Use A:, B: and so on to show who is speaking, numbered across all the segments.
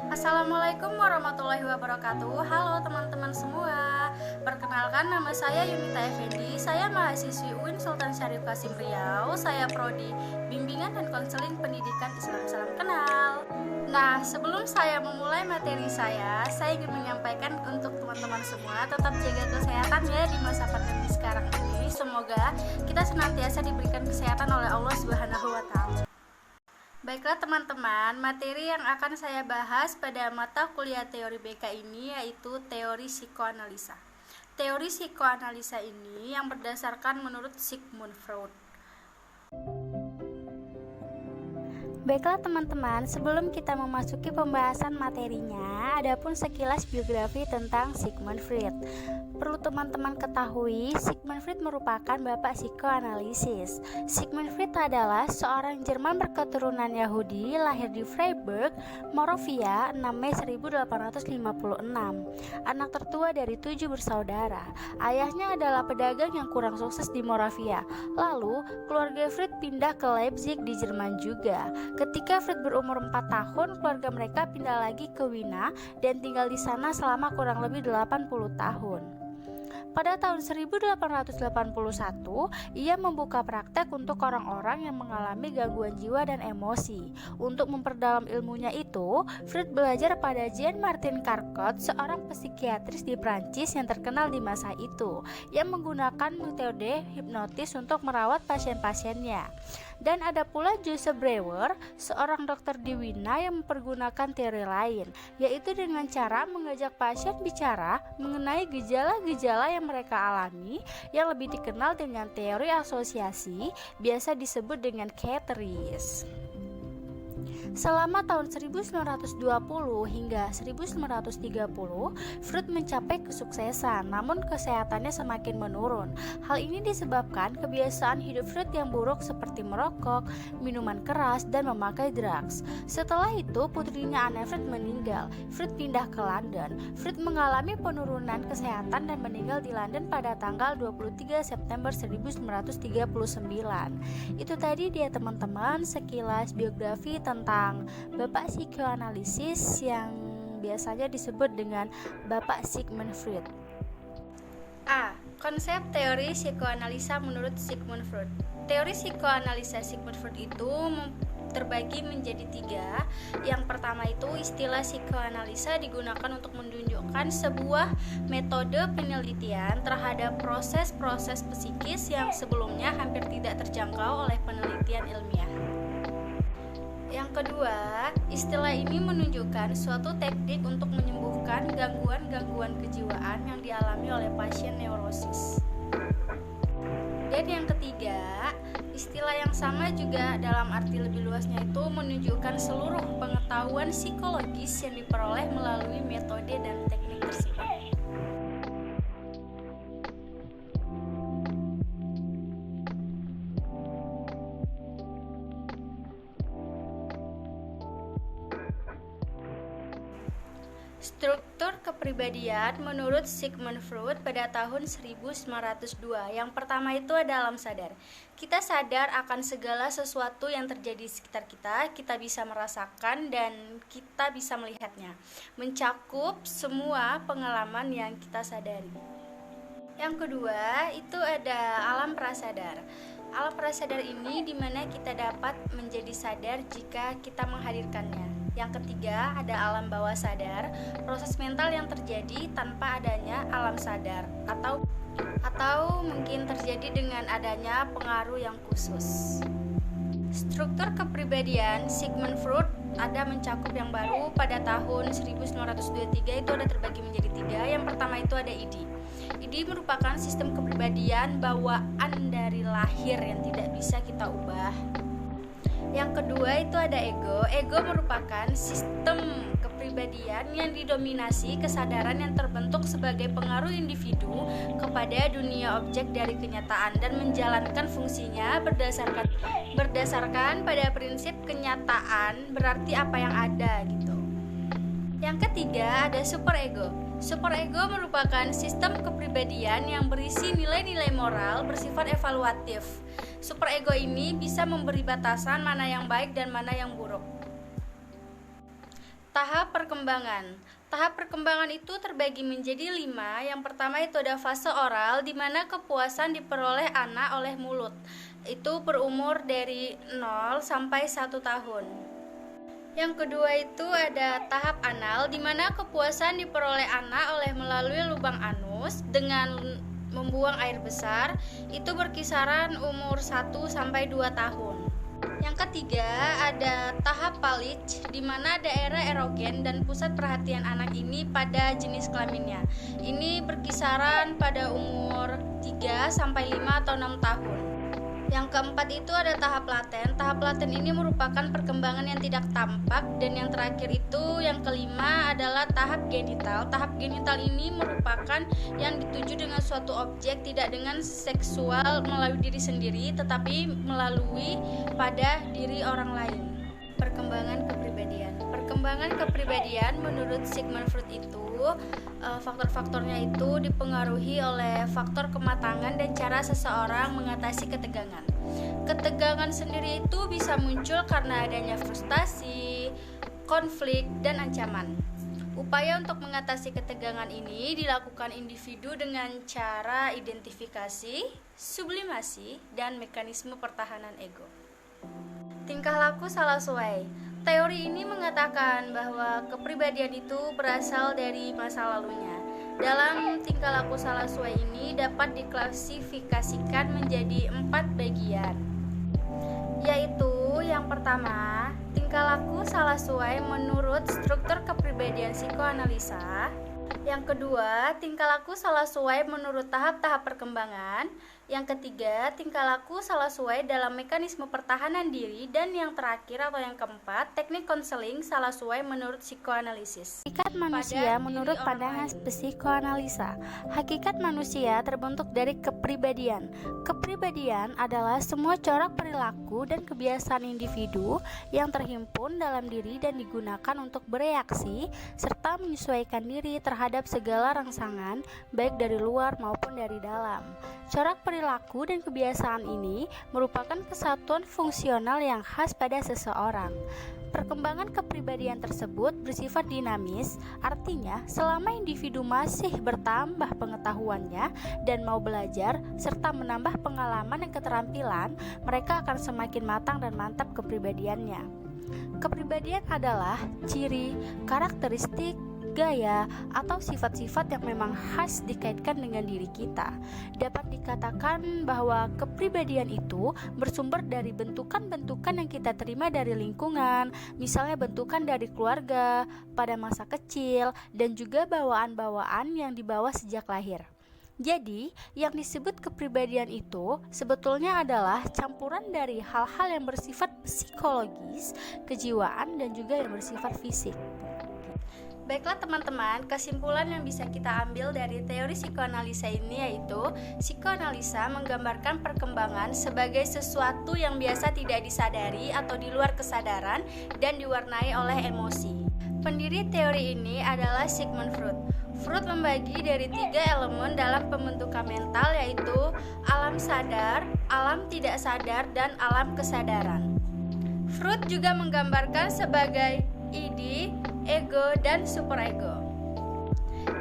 A: Assalamualaikum warahmatullahi wabarakatuh. Halo teman-teman semua. Perkenalkan, nama saya Yunita Effendi. Saya mahasiswi UIN Sultan Syarif Qasim Riau. Saya prodi Bimbingan dan Konseling Pendidikan Islam. Salam kenal. Nah, sebelum saya memulai materi saya ingin menyampaikan untuk teman-teman semua tetap jaga kesehatan ya di masa pandemi sekarang ini. Semoga kita senantiasa diberikan kesehatan oleh Allah Subhanahu wa taala. Baiklah teman-teman, materi yang akan saya bahas pada mata kuliah teori BK ini yaitu teori psikoanalisa. Teori psikoanalisa ini yang berdasarkan menurut Sigmund Freud. Baiklah teman-teman, sebelum kita memasuki pembahasan materinya, adapun sekilas biografi tentang Sigmund Freud. Perlu teman-teman ketahui, Sigmund Freud merupakan bapak psikoanalisis. Sigmund Freud adalah seorang Jerman berketurunan Yahudi, lahir di Freiburg, Moravia, 6 Mei 1856. Anak tertua dari 7 bersaudara. Ayahnya adalah pedagang yang kurang sukses di Moravia. Lalu, keluarga Freud pindah ke Leipzig di Jerman juga. Ketika Freud berumur 4 tahun, keluarga mereka pindah lagi ke Wina dan tinggal di sana selama kurang lebih 80 tahun. Pada tahun 1881, ia membuka praktek untuk orang-orang yang mengalami gangguan jiwa dan emosi. Untuk memperdalam ilmunya itu, Freud belajar pada Jean-Martin Charcot, seorang psikiatris di Prancis yang terkenal di masa itu, yang menggunakan metode hipnotis untuk merawat pasien-pasiennya. Dan ada pula Joseph Breuer, seorang dokter di Wina yang mempergunakan teori lain, yaitu dengan cara mengajak pasien bicara mengenai gejala-gejala yang mereka alami, yang lebih dikenal dengan teori asosiasi, biasa disebut dengan Catharis. Selama tahun 1920 hingga 1930, Freud mencapai kesuksesan, namun kesehatannya semakin menurun. Hal ini disebabkan kebiasaan hidup Freud yang buruk seperti merokok, minuman keras, dan memakai drugs. Setelah itu, putrinya Anne Freud meninggal. Freud pindah ke London. Freud mengalami penurunan kesehatan dan meninggal di London pada tanggal 23 September 1939. Itu tadi dia teman-teman sekilas biografi tentang bapak psikoanalisis yang biasanya disebut dengan Bapak Sigmund Freud. A. Konsep teori psikoanalisa menurut Sigmund Freud. Teori psikoanalisa Sigmund Freud itu terbagi menjadi 3. Yang pertama itu istilah psikoanalisa digunakan untuk menunjukkan sebuah metode penelitian terhadap proses-proses psikis yang sebelumnya hampir tidak terjangkau oleh penelitian ilmiah. Yang kedua, istilah ini menunjukkan suatu teknik untuk menyembuhkan gangguan-gangguan kejiwaan yang dialami oleh pasien neurosis. Dan yang ketiga, istilah yang sama juga dalam arti lebih luasnya itu menunjukkan seluruh pengetahuan psikologis yang diperoleh melalui metode dan teknik tersebut. Struktur kepribadian menurut Sigmund Freud pada tahun 1902. Yang pertama itu ada alam sadar. Kita sadar akan segala sesuatu yang terjadi di sekitar kita, kita bisa merasakan dan kita bisa melihatnya. Mencakup semua pengalaman yang kita sadari. Yang kedua itu ada alam prasadar. Alam prasadar ini dimana kita dapat menjadi sadar jika kita menghadirkannya. Yang ketiga ada alam bawah sadar, proses mental yang terjadi tanpa adanya alam sadar atau mungkin terjadi dengan adanya pengaruh yang khusus. Struktur kepribadian Sigmund Freud ada mencakup yang baru pada tahun 1923 itu ada terbagi menjadi 3. Yang pertama itu ada ID. ID merupakan sistem kepribadian bawaan dari lahir yang tidak bisa kita ubah. Yang kedua itu ada ego. Ego merupakan sistem kepribadian yang didominasi kesadaran yang terbentuk sebagai pengaruh individu kepada dunia objek dari kenyataan dan menjalankan fungsinya berdasarkan pada prinsip kenyataan, berarti apa yang ada gitu. Yang ketiga ada superego. Superego merupakan sistem kepribadian yang berisi nilai-nilai moral bersifat evaluatif. Superego ini bisa memberi batasan mana yang baik dan mana yang buruk. Tahap perkembangan. Tahap perkembangan itu terbagi menjadi 5. Yang pertama itu ada fase oral, di mana kepuasan diperoleh anak oleh mulut. Itu berumur dari 0 sampai 1 tahun. Yang kedua itu ada tahap anal, di mana kepuasan diperoleh anak oleh melalui lubang anus dengan membuang air besar. Itu berkisaran umur 1 sampai 2 tahun. Yang ketiga ada tahap palich, di mana daerah erogen dan pusat perhatian anak ini pada jenis kelaminnya. Ini berkisaran pada umur 3 sampai 5 atau 6 tahun. Yang keempat itu ada tahap laten. Tahap laten ini merupakan perkembangan yang tidak tampak. Dan yang terakhir itu, yang kelima adalah tahap genital. Tahap genital ini merupakan yang dituju dengan suatu objek, tidak dengan seksual melalui diri sendiri, tetapi melalui pada diri orang lain. Perkembangan kepribadian. Perkembangan kepribadian menurut Sigmund Freud itu faktor-faktornya itu dipengaruhi oleh faktor kematangan dan cara seseorang mengatasi ketegangan. Ketegangan sendiri itu bisa muncul karena adanya frustasi, konflik, dan ancaman. Upaya untuk mengatasi ketegangan ini dilakukan individu dengan cara identifikasi, sublimasi, dan mekanisme pertahanan ego. Tingkah laku salah suai. Teori ini mengatakan bahwa kepribadian itu berasal dari masa lalunya. Dalam tingkah laku salah suai ini dapat diklasifikasikan menjadi 4 bagian, yaitu yang pertama, tingkah laku salah suai menurut struktur kepribadian psikoanalisa. Yang kedua, tingkah laku salah suai menurut tahap-tahap perkembangan. Yang ketiga, tingkah laku salah suai dalam mekanisme pertahanan diri. Dan yang terakhir atau yang keempat, teknik konseling salah suai menurut psikoanalisis. Hakikat manusia menurut pandangan psikoanalisa. Hakikat manusia terbentuk dari kepribadian. Kepribadian adalah semua corak perilaku dan kebiasaan individu yang terhimpun dalam diri dan digunakan untuk bereaksi serta menyesuaikan diri terhadap segala rangsangan, baik dari luar maupun dari dalam. Corak perilaku dan kebiasaan ini merupakan kesatuan fungsional yang khas pada seseorang. Perkembangan kepribadian tersebut bersifat dinamis, artinya selama individu masih bertambah pengetahuannya dan mau belajar serta menambah pengalaman dan keterampilan, mereka akan semakin matang dan mantap kepribadiannya. Kepribadian adalah ciri, karakteristik, gaya, atau sifat-sifat yang memang khas dikaitkan dengan diri kita. Dapat dikatakan bahwa kepribadian itu bersumber dari bentukan-bentukan yang kita terima dari lingkungan, misalnya bentukan dari keluarga, pada masa kecil, dan juga bawaan-bawaan yang dibawa sejak lahir. Jadi, yang disebut kepribadian itu sebetulnya adalah campuran dari hal-hal yang bersifat psikologis, kejiwaan, dan juga yang bersifat fisik. Baiklah teman-teman, kesimpulan yang bisa kita ambil dari teori psikoanalisa ini yaitu psikoanalisa menggambarkan perkembangan sebagai sesuatu yang biasa tidak disadari atau di luar kesadaran dan diwarnai oleh emosi. Pendiri teori ini adalah Sigmund Freud. Freud membagi dari 3 elemen dalam pembentukan mental yaitu alam sadar, alam tidak sadar, dan alam kesadaran. Freud juga menggambarkan sebagai id, ego, dan superego.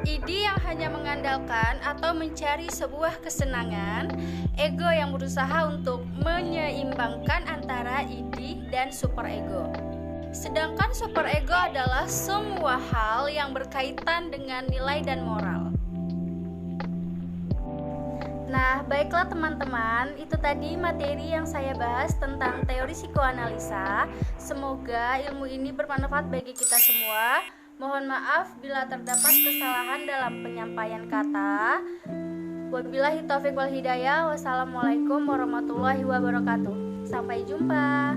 A: Id yang hanya mengandalkan atau mencari sebuah kesenangan, ego yang berusaha untuk menyeimbangkan antara id dan superego. Sedangkan superego adalah semua hal yang berkaitan dengan nilai dan moral. Nah, baiklah teman-teman, itu tadi materi yang saya bahas tentang teori psikoanalisa. Semoga ilmu ini bermanfaat bagi kita semua. Mohon maaf bila terdapat kesalahan dalam penyampaian kata. Wabillahi taufiq wal hidayah. Wassalamualaikum warahmatullahi wabarakatuh. Sampai jumpa.